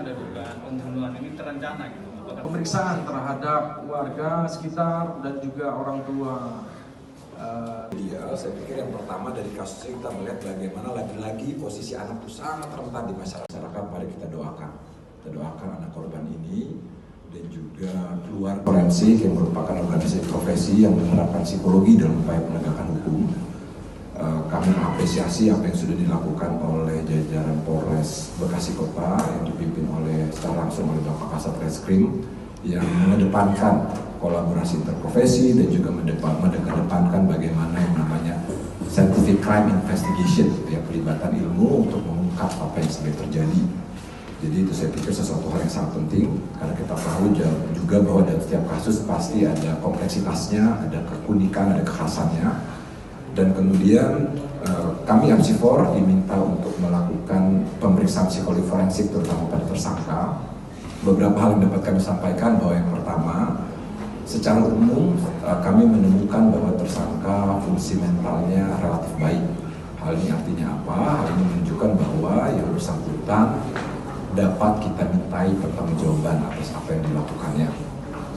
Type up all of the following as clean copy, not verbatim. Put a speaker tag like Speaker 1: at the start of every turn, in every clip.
Speaker 1: ada dugaan pembunuhan ini terencana gitu.
Speaker 2: Pemeriksaan terhadap warga sekitar dan juga orang tua.
Speaker 3: Saya pikir yang pertama dari kasus ini kita melihat bagaimana lagi-lagi posisi anak itu sangat rentan di masyarakat. Mari kita doakan anak korban ini dan juga keluarga forensik yang merupakan organisasi profesi yang menerapkan psikologi dalam upaya penegakan hukum. Kami mengapresiasi apa yang sudah dilakukan oleh jajaran Polres Bekasi Kota yang dipimpin secara langsung oleh Bapak Kasat Reskrim yang mengedepankan kolaborasi interprofesi dan juga mengedepankan bagaimana yang namanya scientific crime investigation, ya, pelibatan ilmu untuk mengungkap apa yang sedang terjadi. Jadi itu saya pikir sesuatu hal yang sangat penting karena kita tahu juga bahwa dalam setiap kasus pasti ada kompleksitasnya, ada keunikan, ada kekhasannya. Dan kemudian kami MC4 diminta untuk melakukan pemeriksaan psikologi forensik terutama pada tersangka. Beberapa hal yang dapat kami sampaikan bahwa yang pertama, secara umum kami menemukan bahwa tersangka fungsi mentalnya relatif baik. Hal ini artinya apa? Hal ini menunjukkan bahwa yang bersangkutan dapat kita mintai pertanggungjawaban atas apa yang dilakukannya.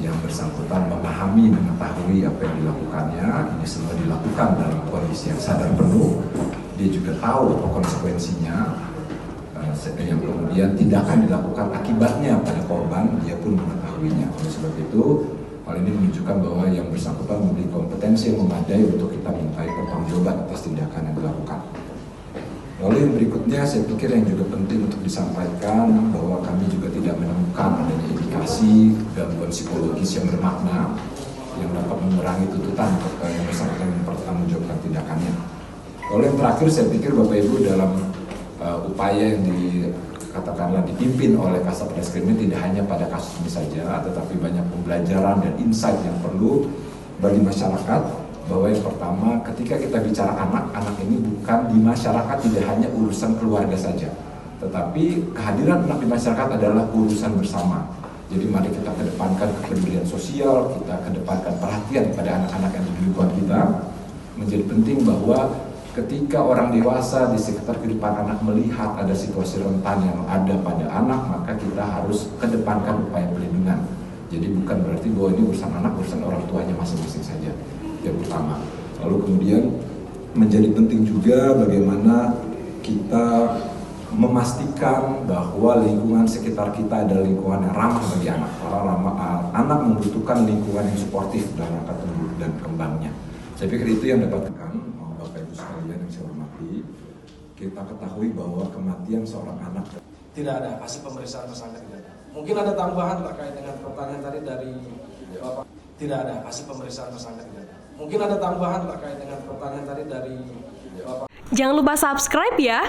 Speaker 3: Yang bersangkutan memahami, mengetahui apa yang dilakukannya, ini semua dilakukan dalam kondisi yang sadar penuh. Dia juga tahu apa konsekuensinya, yang kemudian tindakan dilakukan akibatnya pada korban, dia pun mengetahuinya. Oleh sebab itu, hal ini menunjukkan bahwa yang bersangkutan memiliki kompetensi yang memadai untuk kita mintai pertanggungjawaban atas tindakan yang dilakukan. Lalu yang berikutnya saya pikir yang juga penting untuk disampaikan bahwa kami juga tidak menemukan adanya indikasi gangguan psikologis yang bermakna yang dapat mengurangi tuntutan untuk yang bersangkutan mempertanggungjawabkan tindakannya. Lalu yang terakhir saya pikir Bapak Ibu dalam upaya yang katakanlah dipimpin oleh Kasat Reskrim ini tidak hanya pada kasus ini saja, tetapi banyak pembelajaran dan insight yang perlu bagi masyarakat. Bahwa yang pertama, ketika kita bicara anak ini bukan di masyarakat tidak hanya urusan keluarga saja, tetapi kehadiran anak di masyarakat adalah urusan bersama. Jadi mari kita kedepankan kepedulian sosial, kita kedepankan perhatian pada anak-anak yang di lingkungan kita. Menjadi penting bahwa ketika orang dewasa di sekitar kehidupan anak melihat ada situasi rentan yang ada pada anak, maka kita harus kedepankan upaya pelindungan. Jadi bukan berarti bahwa ini urusan anak, urusan orang tuanya masing-masing saja. Yang pertama. Lalu kemudian menjadi penting juga bagaimana kita memastikan bahwa lingkungan sekitar kita adalah lingkungan yang ramah bagi anak. Karena anak membutuhkan lingkungan yang suportif dalam rangka tumbuh dan kembangnya. Saya pikir itu yang dapat Bapak Ibu sekalian yang saya hormati. Kita ketahui bahwa kematian seorang anak
Speaker 2: Tidak ada hasil pemeriksaan tersangka, tidak ada. Mungkin ada tambahan terkait dengan pertanyaan tadi dari Bapak. Tidak ada hasil pemeriksaan tersangka, tidak ada. Mungkin ada tambahan terkait dengan pertanyaan tadi dari Bapak.
Speaker 4: Jangan lupa subscribe ya.